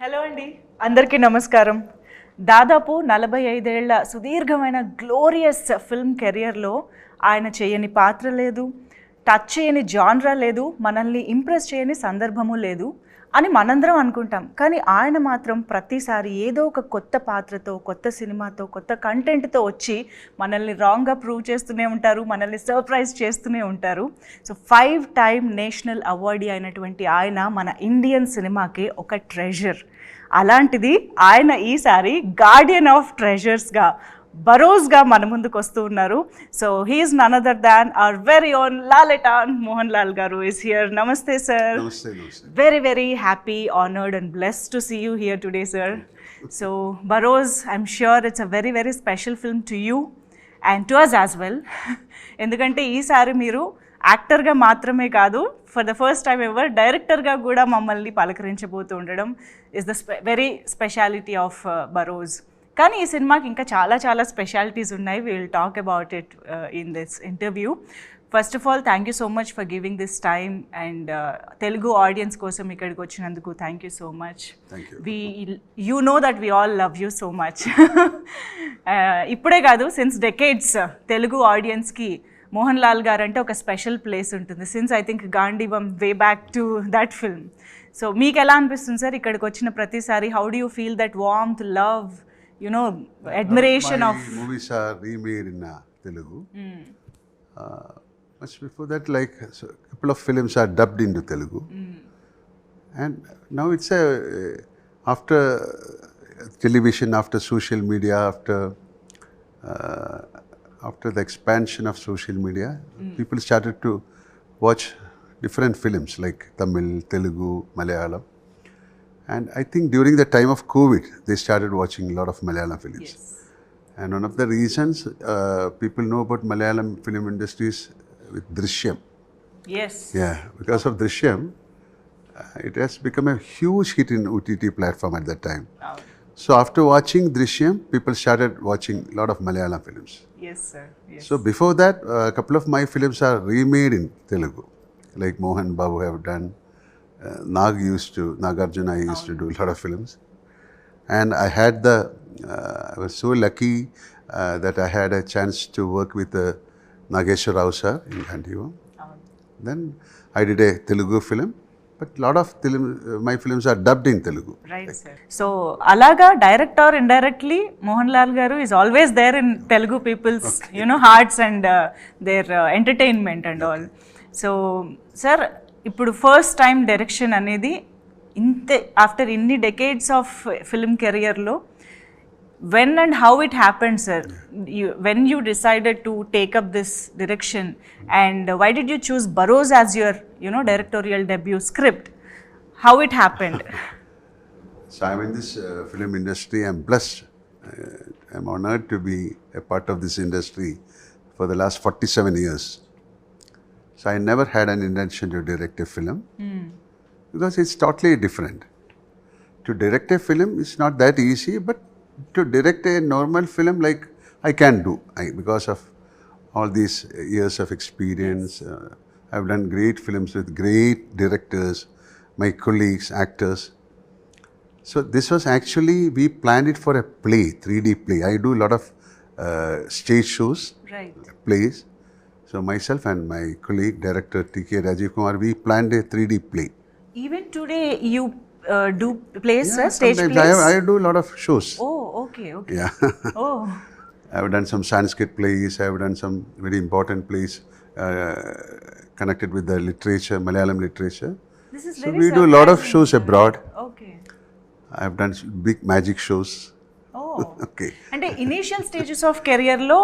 Hello అండి, అందరికీ నమస్కారం. దాదాపు 45 ఏళ్ల సుదీర్ఘమైన గ్లోరియస్ ఫిల్మ్ కెరియర్లో ఆయన చేయని పాత్ర లేదు, టచ్ చేయని జాన్రా లేదు, మనల్ని ఇంప్రెస్ చేయని సందర్భము లేదు అని మనందరం అనుకుంటాం. కానీ ఆయన మాత్రం ప్రతిసారి ఏదో ఒక కొత్త పాత్రతో, కొత్త సినిమాతో, కొత్త కంటెంట్తో వచ్చి మనల్ని రాంగ్గా ప్రూవ్ చేస్తూనే ఉంటారు, మనల్ని సర్ప్రైజ్ చేస్తూనే ఉంటారు. సో 5 టైమ్ నేషనల్ అవార్డీ అయినటువంటి ఆయన మన ఇండియన్ సినిమాకి ఒక ట్రెజర్. అలాంటిది ఆయన ఈసారి గార్డియన్ ఆఫ్ ట్రెజర్స్గా, బరోజ్గా మన ముందుకు వస్తూ ఉన్నారు. So he's none other than our very own Lalettan Mohanlal garu is here. Namaste sir. Very very happy, honoured and blessed to see you here today sir. So Barroz, I'm sure it's a very very special film to you and to us as well. ఎందుకంటే ఈసారి మీరు యాక్టర్గా మాత్రమే కాదు, for the first time ever డైరెక్టర్గా కూడా మమ్మల్ని పలకరించబోతూ ఉండడం is the very speciality of బరోజ్. కానీ ఈ సినిమాకి ఇంకా చాలా చాలా స్పెషాలిటీస్ ఉన్నాయి. We will talk about it in this interview. First of all thank you so much for giving this time and Telugu audience కోసం ఇక్కడికి వచ్చినందుకు thank you so much. You know that we all love you so much. ఇప్పుడే కాదు, since decades Telugu ఆడియన్స్కి మోహన్ లాల్ గారు అంటే ఒక special place ఉంటుంది. Since I think Gandeevam way back to that film. So మీకు ఎలా అనిపిస్తుంది సార్ ఇక్కడికి వచ్చిన ప్రతిసారి? How do you feel that warmth, love, you know, admiration of movies are remade in Telugu. Much before that, like so, a couple of films are dubbed into Telugu, and now it's after television, after social media, after the expansion of social media, people started to watch different films like Tamil, Telugu, Malayalam. And I think during the time of COVID, they started watching a lot of Malayalam films. Yes. And one of the reasons people know about Malayalam film industries with Drishyam. yes, Yeah, because of Drishyam, it has become a huge hit in OTT platform at that time. oh. So after watching Drishyam, people started watching a lot of Malayalam films. Yes sir, yes. So before that, a couple of my films are remade in Telugu, like Mohan Babu have done. Nagarjuna used to do a lot of films, and I was so lucky that I had a chance to work with Nageshwar Rao sir in Gandhivam. Then I did a Telugu film, but a lot of my films are dubbed in Telugu. Right, sir. So alaga direct or indirectly Mohanlal garu is always there in Telugu people's hearts and their entertainment and all. So sir, ఇప్పుడు first time direction అనేది ఇంతే after ఇన్ని decades of film కెరియర్లో, when and how it happened sir? When you decided to take up this direction and why did you choose Barroz as your directorial debut script? How it happened? So I'm in this film industry. I'm blessed. I'm honored to be a part of this industry for the last 47 years. So I never had an intention to direct a film because it's totally different. To direct a film is not that easy, but to direct a normal film, like I can do, because of all these years of experience. I've done great films with great directors, my colleagues, actors. So this was actually, we planned it for a play, 3D play. I do a lot of stage shows, right, plays. So myself and my colleague, director T.K. Rajiv Kumar, we planned a 3D play. Even today you do plays, Yeah, stage plays? I do a lot of shows. Oh, okay. Yeah. Oh. I've done some Sanskrit plays, I've done some very important plays connected with the literature, Malayalam literature. This is So very we do a lot of surprising, shows sir. abroad. Okay. I've done big magic shows. Oh. Okay. అంటే initial stages of career లో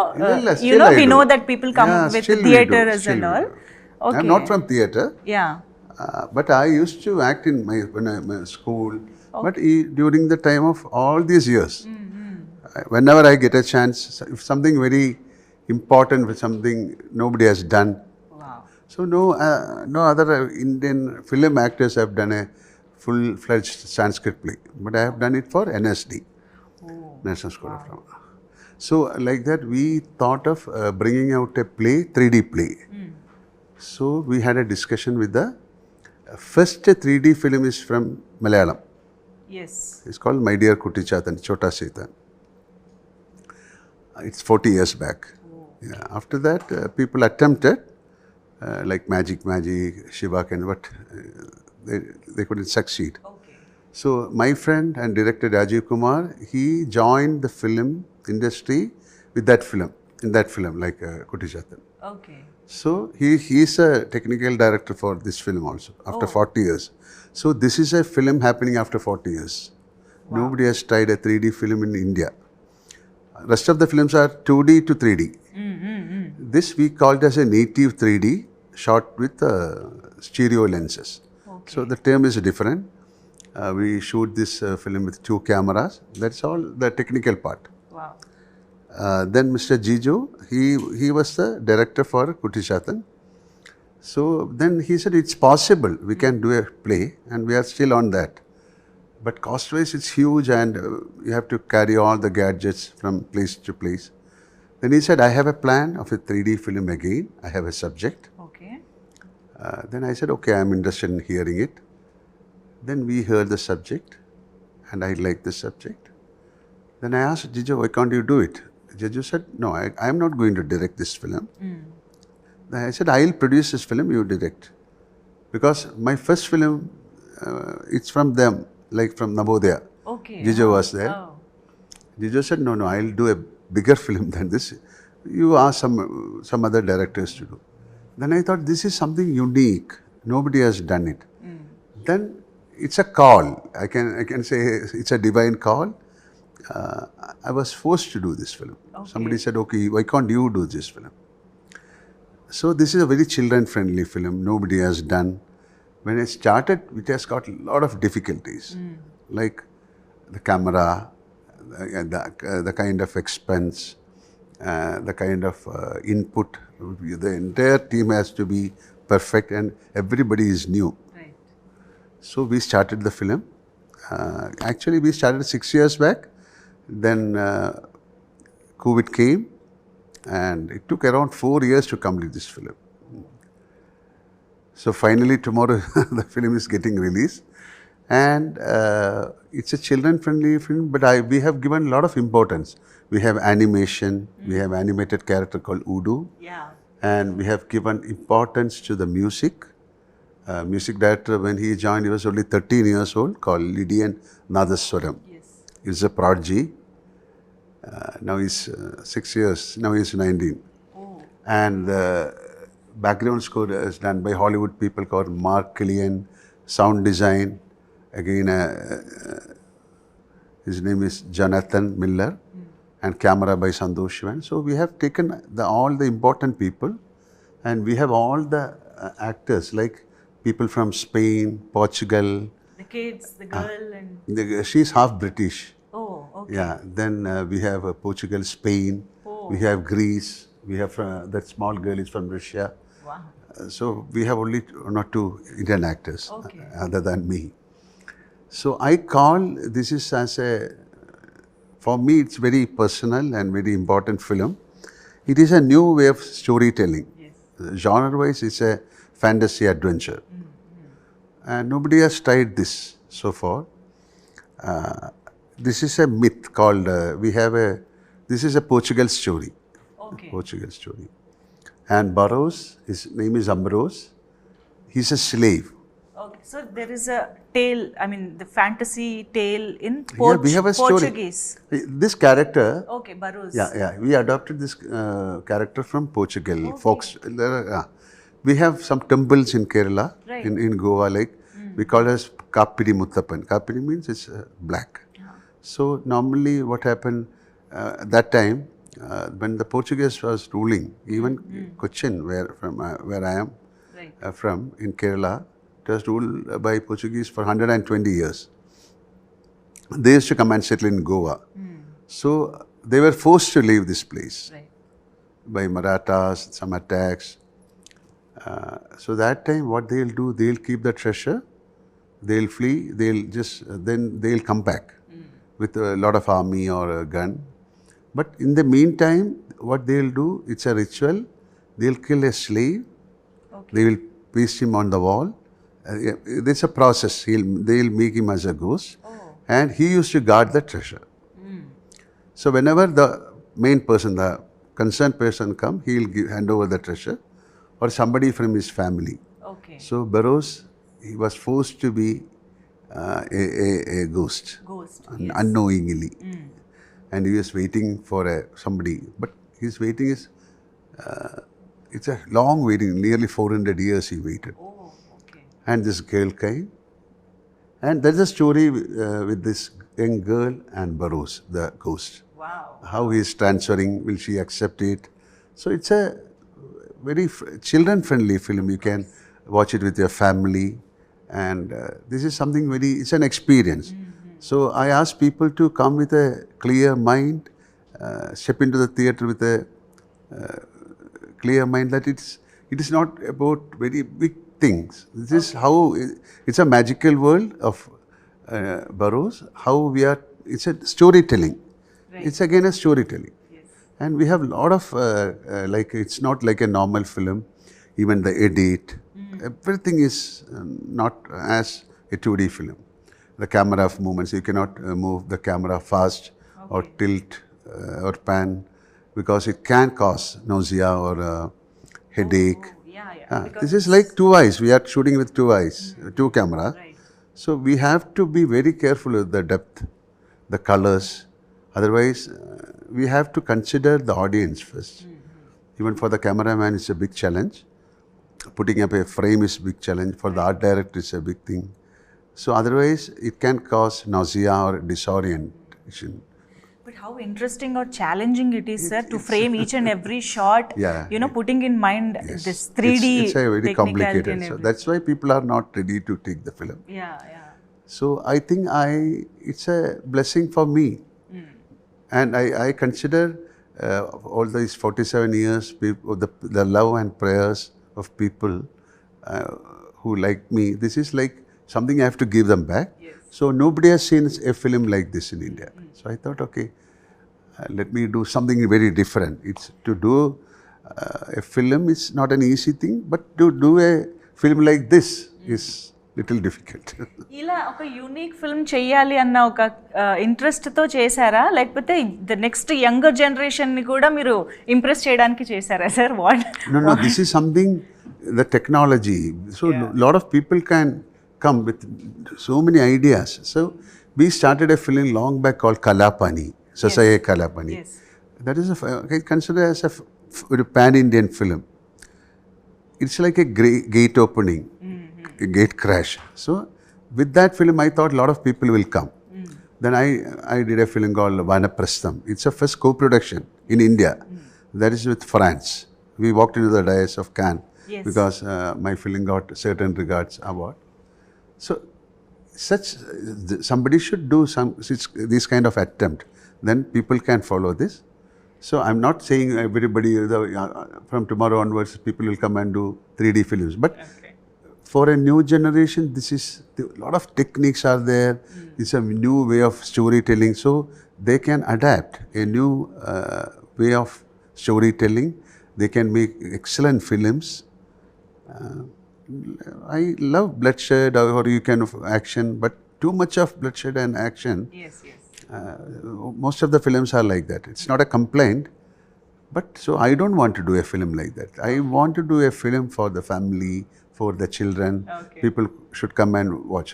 still I we do. know that people come Yeah, with still we do, theaters still and we all. do. Okay. I'm not from theatre. Yeah. But I used to act in my school. Okay. But during the time of all these years, whenever I get a chance, if something very important, something nobody has done. Wow. So no other Indian film actors have done a full-fledged Sanskrit play, but I have done it for NSD, National School of Drama. So like that, we thought of bringing out a play, 3D play. So we had a discussion with the first 3D film is from Malayalam. Yes. It's called My Dear Kuti Chatan, Chota Sita. It's 40 years back. Yeah. After that, people attempted, like Magic, Shiva Ken, but they couldn't succeed. Okay. So my friend and director Rajiv Kumar, he joined the film industry with that film, in that film, like Kuti Chatan. Okay. So he's a technical director for this film also, after 40 years. So this is a film happening after 40 years. Nobody has tried a 3D film in India. Rest of the films are 2D to 3D. This we called as a native 3D, shot with stereo lenses. Okay. So the term is different. We shoot this film with 2 cameras. That's all the technical part. Wow. Then Mr. Jiju, he was the director for Kuti Chatan. So then he said it's possible, we can do a play, and we are still on that. But cost-wise it's huge, and you have to carry all the gadgets from place to place. Then he said, I have a plan of a 3D film again. I have a subject. Okay. Then I said, okay, I'm interested in hearing it. Then we heard the subject, and I liked the subject. Then I asked Jiju, why can't you do it? Jiju said, no, I'm not going to direct this film. Then I said, I'll produce this film, you direct. Because my first film, it's from them, like from Navodaya. Okay. Jiju was there. Oh. Jiju said, no, I'll do a bigger film than this. You ask some other directors to do. Then I thought, this is something unique. Nobody has done it. Then it's a call. I can say it's a divine call. I was forced to do this film. Okay. Somebody said, okay, why can't you do this film? So this is a very children-friendly film. Nobody has done. When it started, it has got a lot of difficulties, like the camera, the kind of expense, the kind of input. The entire team has to be perfect, and everybody is new. Right. So we started the film. Actually, we started 6 years back. Then COVID came, and it took around 4 years to complete this film. So finally, tomorrow the film is getting released, and it's a children-friendly film. But we have given a lot of importance. We have animation. We have animated character called Udu. Yeah. And we have given importance to the music. Music director, when he joined, he was only 13 years old, called Lydian Nadaswaram. Yes. He's a prodigy. Now he's 6 years. Now he's 19. Oh. And the background score is done by Hollywood people called Mark Killian. Sound design, again, his name is Jonathan Miller. And camera by Santosh Shivan. So we have taken all the important people, and we have all the actors, like people from Spain, Portugal. The kids, the girl, and She's half British. oh, okay. Yeah. Then we have Portugal, Spain. Oh. We have Greece. We have that small girl is from Russia. Wow. So we have only one or two Indian actors, Okay. other than me. So I call this is as a. For me, it's very personal and very important film. It is a new way of storytelling. Yes. Genre-wise, it's a fantasy adventure. And nobody has tried this so far. This is a myth called, this is a Portugal story. Okay. Portugal story. And Barroz, his name is Barroz. He's a slave. Okay. So there is a tale, I mean, the fantasy tale in We have a story. Portuguese. This character, Okay, Barroz. we adopted this character from Portugal. Folks, we have some temples in Kerala, Right. in Goa, like we call it as Kapidi Muttappan. Kapidi means it's black. So normally what happened that time, when the Portuguese was ruling, even Cochin, where I am Right. from, in Kerala, it was ruled by Portuguese for 120 years. They used to come and settle in Goa. So they were forced to leave this place Right. by Marathas, some attacks. So that time what they'll do, they'll keep the treasure, they'll flee, then they'll come back with a lot of army or a gun. But in the meantime, what they'll do, it's a ritual, they'll kill a slave, they will paste him on the wall. There's a process, they'll make him as a ghost. Oh. and he used to guard the treasure. So whenever the main person, the concerned person come, he will hand over the treasure or somebody from his family. Okay. So Barroz, he was forced to be a ghost, unknowingly. And he was waiting for somebody. But his waiting is, it's a long waiting, nearly 400 years he waited. Oh, okay. And this girl came. And there's a story with this young girl and Barroz, the ghost. Wow. How he is transferring, will she accept it? So it's a very children-friendly film. You can watch it with your family. And this is something it's an experience. So I ask people to come with a clear mind, step into the theatre with a clear mind that it is not about very big things. This is how, it's a magical world of Barroz, how it's a storytelling. Right. It's again a storytelling. Yes. And we have a lot of, it's not like a normal film, even the edit, everything is not as a 2D film. The camera of movements, you cannot move the camera fast or tilt or pan because it can cause nausea or headache. This is like 2 eyes. We are shooting with 2 eyes, 2 camera. Right. So we have to be very careful with the depth, the colors. Otherwise, we have to consider the audience first. Even for the cameraman, it's a big challenge. Putting up a frame is a big challenge. For the art director, it's a big thing. So otherwise, it can cause nausea or disorientation. But how interesting or challenging it is, sir, to frame each and every shot, putting in mind this 3D it's a very complicated. And so that's why people are not ready to take the film. Yeah. So I think it's a blessing for me. And I consider all these 47 years, the love and prayers of people who like me, this is like something I have to give them back. Yes. So nobody has seen a film like this in India. So I thought, okay, let me do something very different. It's to do a film is not an easy thing, but to do a film like this is little difficult. ఇలా ఒక unique film చెయ్యాలి అన్న ఒక ఇంట్రెస్ట్తో చేశారా, లేకపోతే the next younger జనరేషన్ని కూడా మీరు ఇంప్రెస్ చేయడానికి చేశారా sir? What? No, this is something, the technology. So lot of people can come with so many ideas. So we started a film long back called Kalapani, Sasaye Kalapani. Yes. That is I consider as a pan-Indian film. It's like a gate opening, a gate crash. So with that film, I thought a lot of people will come. Then I did a film called Vanaprastham. It's a first co-production in India. That is with France. We walked into the dais of Cannes because my film got certain regards award. So somebody should do this kind of attempt. Then people can follow this. So I'm not saying everybody, from tomorrow onwards, people will come and do 3D films. But for a new generation, a lot of techniques are there. It's a new way of storytelling. So they can adapt a new way of storytelling. They can make excellent films. I love bloodshed or you can action, but too much of bloodshed and action. Yes. Most of the films are like that. It's not a complaint, but so I don't want to do a film like that. I want to do a film for the family, for the children. People should come and watch.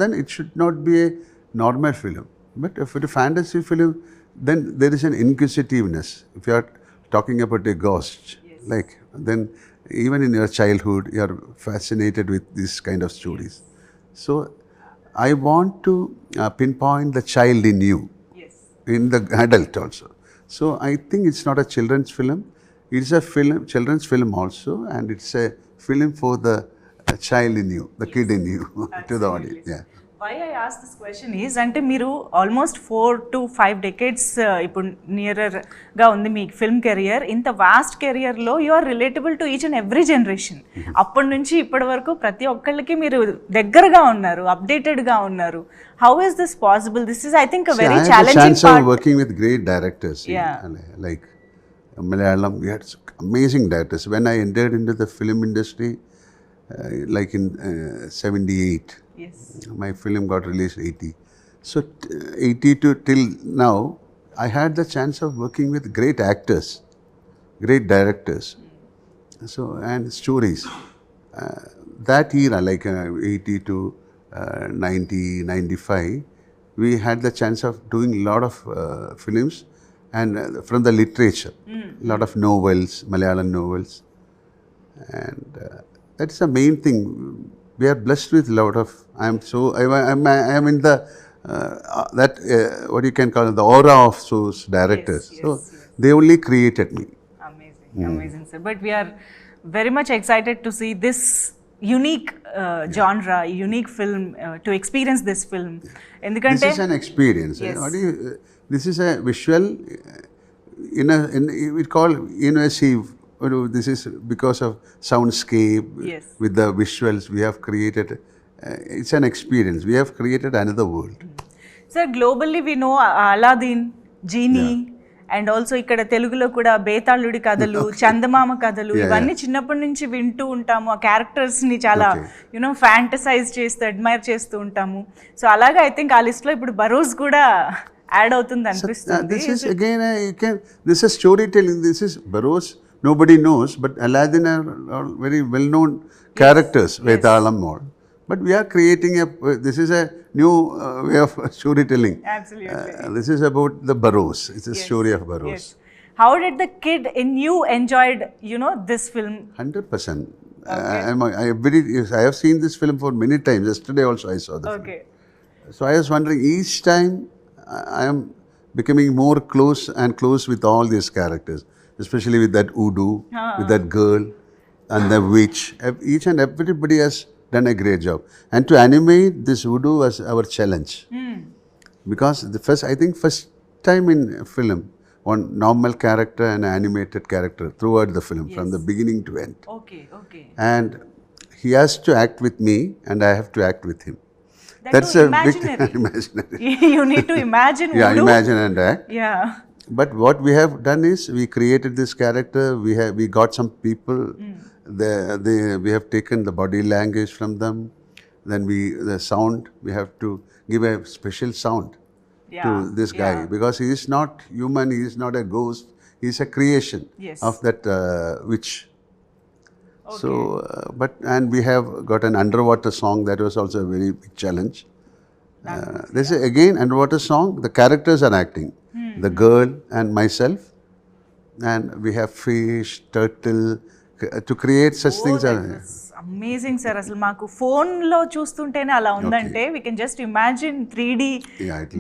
Then it should not be a normal film. But if it's a fantasy film, then there is an inquisitiveness. If you are talking about a ghost, then even in your childhood, you are fascinated with this kind of stories. So I want to pinpoint the child in you, in the adult also. So I think it's not a children's film. It's a children's film also, and it's a film for the child in you, the kid in you, to the audience. Yeah. Why I ask this question is, అంటే మీరు almost 4 to 5 decades ఇప్పుడు నియరర్గా ఉంది మీ film career. ఇంత vast కెరియర్లో you are relatable to each and every generation. అప్పటి నుంచి ఇప్పటి వరకు ప్రతి ఒక్కళ్ళకి మీరు దగ్గరగా ఉన్నారు, అప్డేటెడ్గా ఉన్నారు. How is this possible? This is I think very challenging part. Working with great directors, like Malayalam, we had amazing directors. When I entered into the film industry, like in 78, my film got released 80. So 82 till now, I had the chance of working with great actors, great directors, so and stories. That era, like 80 to 90, 95, we had the chance of doing a lot of films and from the literature, a lot of novels, Malayalam novels. And that's the main thing. We are blessed with a lot of. I'm in the that what you can call it, the aura of those directors. Yes, So yes. they only created me. Amazing, sir. But we are very much excited to see this unique genre, unique film, to experience this film. This Endukante is an experience. Yes. This is a visual. We call immersive. This is because of soundscape. Yes. With the visuals, we have created. It's an experience. We have created another world. sir, globally we know Aladdin, Genie, and also ఇక్కడ తెలుగులో కూడా బేతాళుడి కథలు, చందమామ కథలు, ఇవన్నీ చిన్నప్పటి నుంచి వింటూ ఉంటాము. ఆ క్యారెక్టర్స్ని చాలా యూనో ఫ్యాంటసైజ్ చేస్తూ అడ్మైర్ చేస్తూ ఉంటాము. సో అలాగే ఐ థింక్ ఆ లిస్ట్లో ఇప్పుడు బరోజ్ కూడా యాడ్ అవుతుంది అనిపిస్తుంది. This is again, this is storytelling. This is Barroz. Nobody knows, but Aladdin are very well-known characters. Vetalam all. But we are creating this is a new way of storytelling. Absolutely. This is about the Barroz. It's a story of Barroz. Yes. How did the kid in you enjoyed, this film? 100%. I have seen this film for many times. Yesterday also I saw the film. So I was wondering, each time I am becoming more close and close with all these characters, especially with that Udu, with that girl and the witch. Each and everybody has done a great job. And to animate this Udu was our challenge. Because I think first time in film, one normal character and an animated character throughout the film, from the beginning to end. Okay. And he has to act with me and I have to act with him. That's a imaginary. big imaginary. You need to imagine Yeah, Udu. imagine and act. Yeah. But what we have done is we created this character. We got some people. We have taken the body language from them. Then the sound, we have to give a special sound to this guy, because he is not human. He is not a ghost. He is a creation of that witch. Okay. So, and we have got an underwater song that was also a very big challenge. This is again underwater song. The characters are acting. The girl and myself, and we have fish, turtle, to create such things. Amazing sir. అసలు మాకు ఫోన్లో చూస్తుంటేనే అలా ఉందంటే we can just imagine 3D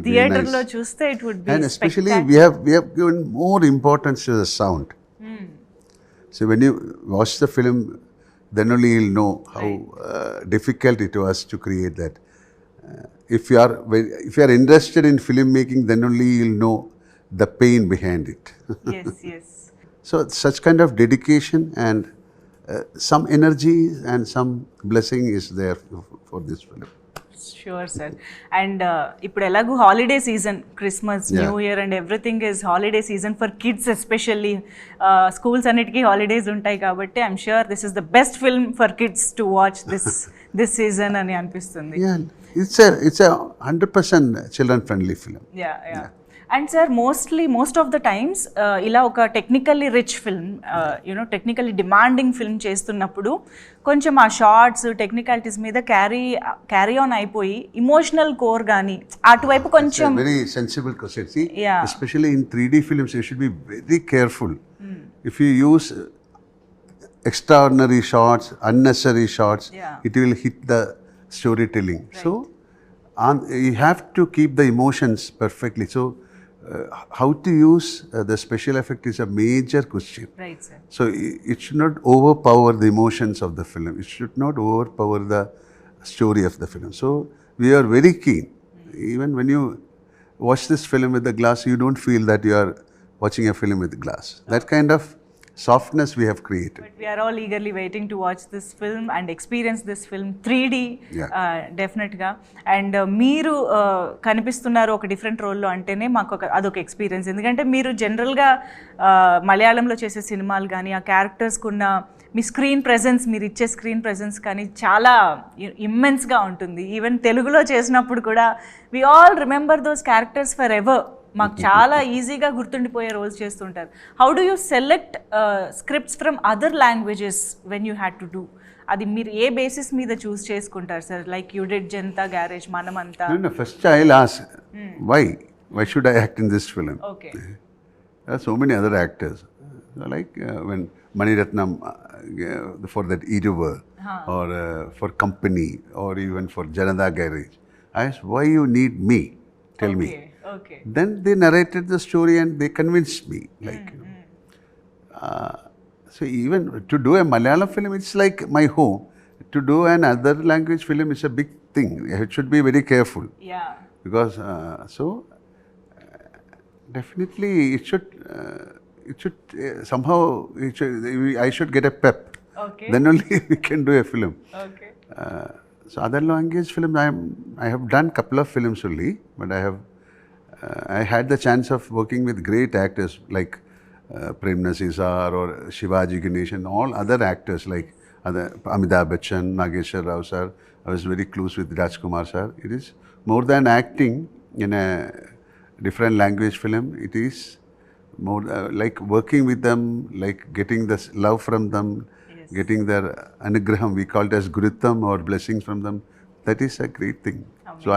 థియేటర్లో చూస్తే it would be. And especially we have given more importance to the sound. So when you watch the film, then only you'll know how difficult it was to create that. If you are interested in filmmaking, then only you'll know the pain behind it. Yes. So such kind of dedication and some energy and some blessing is there for this film. Sure, sir. And ఇప్పుడు ఎలాగూ holiday season, Christmas, new year and everything is holiday season for kids especially. Schools అన్నిటికీ holidays ఉంటాయి కాబట్టి I'm sure this is the best film for kids to watch this season అని అనిపిస్తుంది. It's a 100% children friendly film. Yeah. And sir most of the times ఇలా ఒక technically rich film, technically demanding film చేస్తున్నప్పుడు కొంచెం ఆ shorts technicalities మీద carry on అయిపోయి emotional core కానీ అటువైపు కొంచెం. Very sensible question. See, especially in 3D films, you should be very careful. If you use extraordinary shots, unnecessary shots, it will hit the storytelling. Right. So you have to keep the emotions perfectly. So how to use the special effect is a major question. Right, sir. So it should not overpower the emotions of the film. It should not overpower the story of the film. So we are very keen. Even when you watch this film with the glass, you don't feel that you are watching a film with glass. That kind of softness we have created. But we are all eagerly waiting to watch this film and experience this film 3D. Yeah. డెఫినెట్గా. And మీరు కనిపిస్తున్నారు ఒక different రోల్లో అంటేనే మాకు అదొక experience. ఎందుకంటే మీరు జనరల్గా మలయాళంలో చేసే సినిమాలు కానీ ఆ క్యారెక్టర్స్కి ఉన్న మీ స్క్రీన్ ప్రెజెన్స్, మీరు ఇచ్చే స్క్రీన్ ప్రెజెన్స్ కానీ చాలా ఇమ్మెన్స్గా ఉంటుంది. ఈవెన్ తెలుగులో చేసినప్పుడు కూడా we all remember those characters for ever. మాకు చాలా ఈజీగా గుర్తుండిపోయే రోల్స్ చేస్తుంటారు. How do you select scripts from other languages when you had to do? అది మీరు ఏ బేసిస్ మీద చూస్ చేసుకుంటారు sir? Like you did Janata garage, మనమంతా. No, first I'll ask, why should I act in this film? Okay. There are so many other actors. Like when Mani Ratnam for that Iruva, or for Company, or even for Janata Garage. I asked, why you need me? Tell me. Okay. Then they narrated the story and they convinced me. Like, so even to do a Malayalam film, it's like my home. To do an other language film is a big thing. It should be very careful. Yeah. Because definitely it should somehow I should get a pep. Okay. Then only we can do a film. Okay. So other language films, I have done couple of films only, but I had the chance of working with great actors like Prem Nasir or Shivaji Ganeshan, all other actors like Amitabh Bachchan, Nageshwar Rao sir. I was very close with Rajkumar sir. It is more than acting in a different language film. It is more like working with them, like getting this love from them, getting their anugraham, we call it as gurutam or blessings from them. That is a great thing. Amazing. So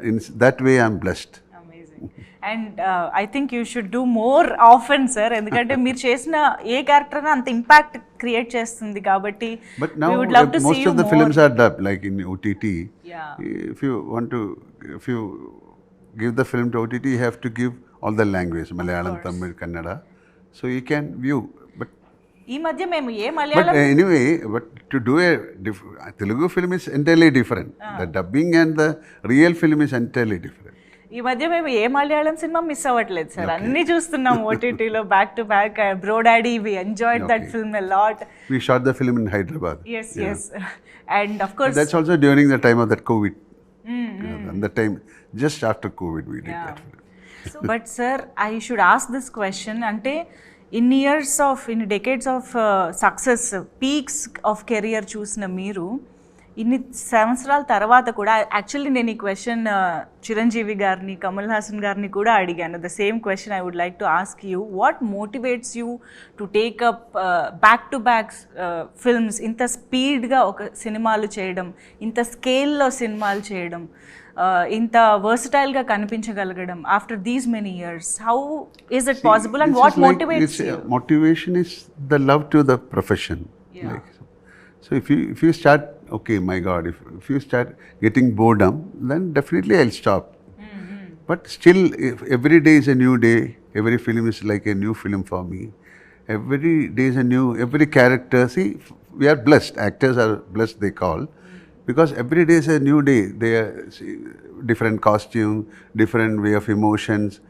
in that way I am blessed. Amazing. And I think you should do more often, sir. ఎందుకంటే మీరు చేసిన ఏ character అంత impact create చేస్తుంది కాబట్టి. But now we would love to most see of the more. films are dubbed, like in OTT. Yeah. If you give the film to OTT, you have to give all the language, Malayalam, Tamil, Kannada, so you can view. But ఈ మధ్య మేము ఏ Malayalam anyway, but to do a Telugu film is entirely different. The dubbing and the real film is entirely different. ఈ మధ్య మేము ఏ Malayalam cinema miss అవ్వట్లేదు sir. అన్ని చూస్తున్నాం ఓటీటీలో back to back. Bro Daddy, we enjoyed that film a lot. We shot the film in Hyderabad. Yes. And of course that's also during the time of that COVID. And the time just after COVID we did that film. So, but sir, I should ask this question. అంటే ఇన్ని decades of success, peaks of career చూసిన మీరు ఇన్ని సంవత్సరాల తర్వాత కూడా, actually నేను ఈ క్వశ్చన్ చిరంజీవి గారిని, కమల్ హాసన్ గారిని కూడా అడిగాను. The same question I would like to ask you. What motivates you to take up back to back films? ఇంత స్పీడ్గా ఒక సినిమాలు చేయడం, ఇంత స్కేల్లో సినిమాలు చేయడం, ఇంత వర్సటైల్గా కనిపించగలగడం after these many years, how is it possible and what motivates you? Motivation is the love to the profession. Yeah. So if you start, okay, my God, if you start getting boredom, then definitely I'll stop. But still, if every day is a new day, every film is like a new film for me. Every day is a new, every character. See, we are blessed. Actors are blessed, they call, because every day is a new day. They are different costume, different way of emotions,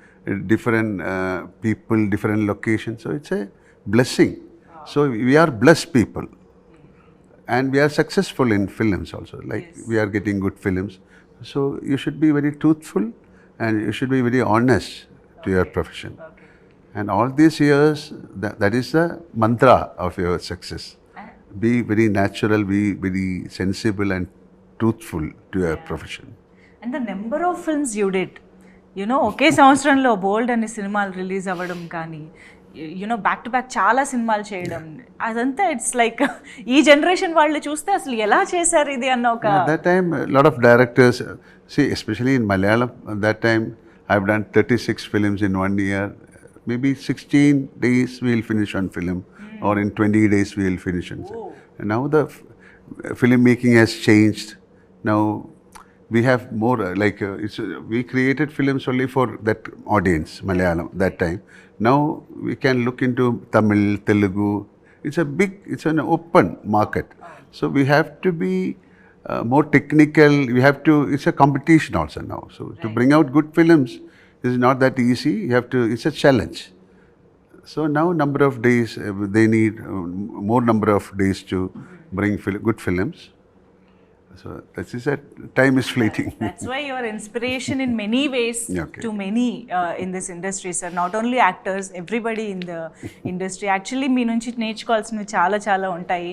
different people, different locations. So it's a blessing. So we are blessed people. And we are successful in films also. Like we are getting good films. So you should be very truthful and you should be very honest to your profession. And all these years, that is the mantra of your success. Be very natural, be very sensible and truthful to your profession. And the number of films you did, ఒకే సంవత్సరంలో బోల్డ్ అనే సినిమాలు release అవ్వడం కానీ, back to back చాలా సినిమాలు చేయడం, అదంతా it's like ఈ జనరేషన్ వాళ్ళు చూస్తే అసలు ఎలా చేశారు ఇది అన్న ఒక. At that time, a lot of directors, see, especially in Malayalam, at that time, I've done 36 films in 1 year. Maybe 16 days we'll finish one film, or in 20 days we'll finish one. And now the film making has changed. Now we have more we created films only for that audience, Malayalam, that time. Now we can look into Tamil, Telugu. It's an open market. So we have to be more technical. It's a competition also now. So to bring out good films is not that easy. It's a challenge. So now number of days, they need more number of days to bring good films. So that is that time is fleeting. That's why you are inspiration in many ways Okay. to many in this industry, sir. Not only actors, everybody in the industry. Actually, మీ నుంచి నేర్చుకోవాల్సినవి చాలా చాలా ఉంటాయి.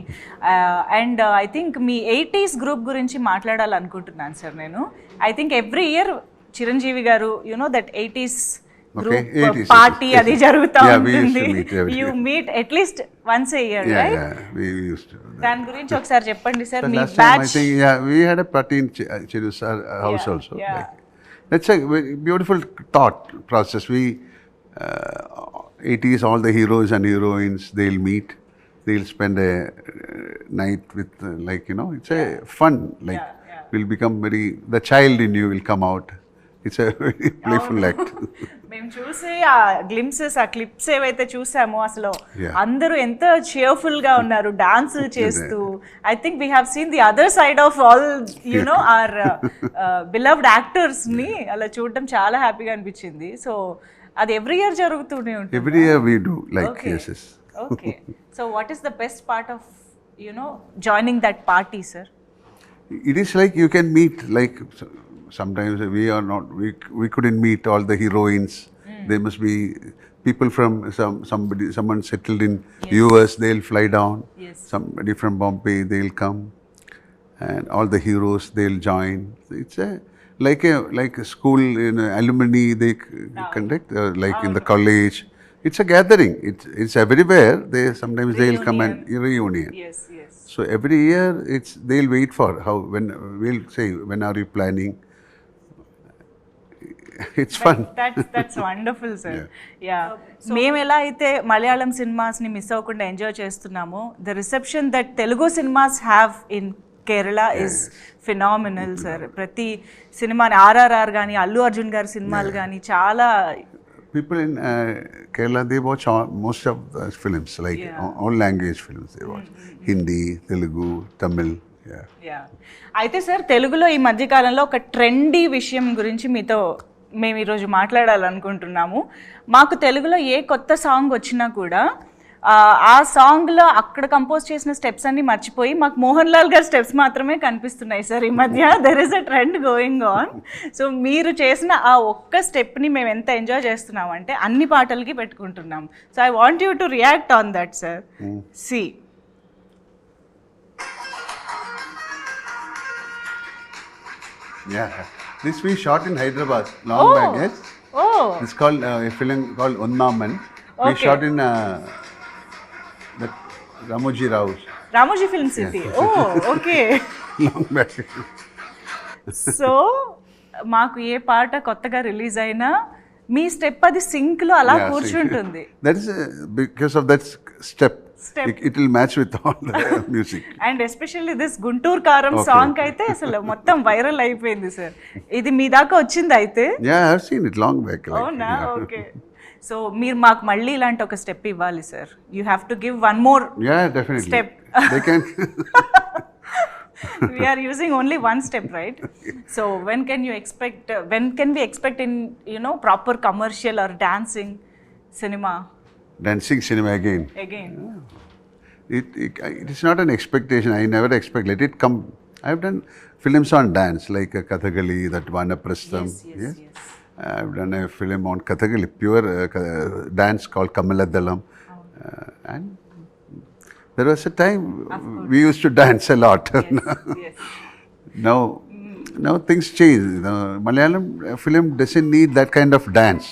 And I think me 80s group గురించి మాట్లాడాలనుకుంటున్నాను sir నేను. I think every year Chiranjeevi గారు that 80s group 80s, party అది జరుగుతూ Yeah, we used to ఉంటుంది. meet every you meet at least once A year, Yeah, right? yeah, we used to. దాని గురించి ఒకసారి చెప్పండి sir. But me last time I batch think we had a party in Chiru's house Yeah, also. yeah. Like, that's a very beautiful thought process. We 80s, all the heroes and heroines, they'll meet. They'll spend a night with it's a fun. Like Yeah. we'll become the child in you will come out. It's a very playful act. మేము చూసే ఆ glimpses, ఆ clips ఏవైతే చూసామో అసలు Yeah. అందరూ ఎంత cheerful గా ఉన్నారు డాన్సులు చేస్తూ. I think we have seen the other side of all our beloved actors ని అలా చూడటం చాలా హ్యాపీగా అనిపించింది. సో అది ఎవ్రీ ఇయర్ జరుగుతూనే ఉంటుంది. Every year we do like Okay. yes. Okay, so what is the best part of joining that party, sir? It is like you can meet like sometimes we couldn't meet all the heroines. There must be people from someone settled in US, they'll fly down. Yes. Somebody from Bombay, they'll come, and all the heroes they'll join. It's like a school alumni they conduct like in the college. It's a gathering. It's everywhere. Sometimes they'll come and reunion. Yes, yes. So every year they'll wait for when we'll say, when are you planning? It's fun. That's wonderful, sir. Yeah. మేము ఎలా అయితే Malayalam సినిమాస్ని miss అవ్వకుండా enjoy చేస్తున్నామో, the reception that Telugu cinemas have in Kerala is phenomenal, sir. ప్రతి సినిమాని RRR కానీ, అల్లు అర్జున్ గారి సినిమాలు కానీ చాలా. People in Kerala, they watch most of the films, like all language films they watch. Hindi, Telugu, Tamil. Yeah. అయితే సార్, తెలుగులో ఈ మధ్యకాలంలో ఒక ట్రెండీ విషయం గురించి మీతో మేము ఈరోజు మాట్లాడాలనుకుంటున్నాము. మాకు తెలుగులో ఏ కొత్త సాంగ్ వచ్చినా కూడా ఆ సాంగ్లో అక్కడ కంపోజ్ చేసిన స్టెప్స్ అన్ని మర్చిపోయి మాకు మోహన్ లాల్ గారి స్టెప్స్ మాత్రమే కనిపిస్తున్నాయి సార్ ఈ మధ్య. There is a trend going on. So మీరు చేసిన ఆ ఒక్క స్టెప్ని మేము ఎంత ఎంజాయ్ చేస్తున్నాం అంటే అన్ని పాటలకి పెట్టుకుంటున్నాం. So I want you to react on that, sir. సి Yeah. This we shot in Hyderabad long back. Yes. Oh. It's called a film called Unnaman. We shot in the Ramoji Rao's. Ramoji Film City. Oh, okay. Long back. So మాకు ఏ పాట కొత్తగా release అయినా మీ step అది sync లో అలా కూర్చుంటుంది. That is because of that step. It will match with all the music. And especially this Guntur కారం song అయితే అసలు మొత్తం వైరల్ అయిపోయింది, సార్. ఇది మీ దాకా వచ్చింది అయితే? Yeah, I've seen it long back. అవునా? ఓకే. సో మీరు మాకు మళ్ళీ ఇలాంటి ఒక స్టెప్ ఇవ్వాలి, sir. You have to give one more. Yeah, definitely. Step. They can. We are using only one step, right? So when can we expect in proper commercial or dancing cinema? Dancing cinema again. It is not an expectation. I never expect. Let it come. I've done films on dance like Kathakali, that Vanaprastham. Yes. I've done a film on Kathakali, pure dance called Kamaladalam. And there was a time we used to dance a lot. Yes. Now things change. Malayalam film doesn't need that kind of dance.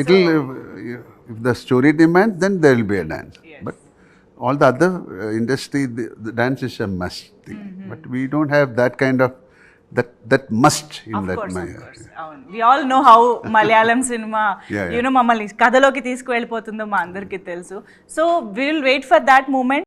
If the story demands, then there will be a dance. Yes. But all the other industry, the dance is a must thing. But we don't have that kind of that must in Of that. course. We all know how Malayalam cinema, Yeah. మమ్మల్ని కథలోకి తీసుకువెళ్ళిపోతుందో మా అందరికీ తెలుసు. So we will wait for that moment.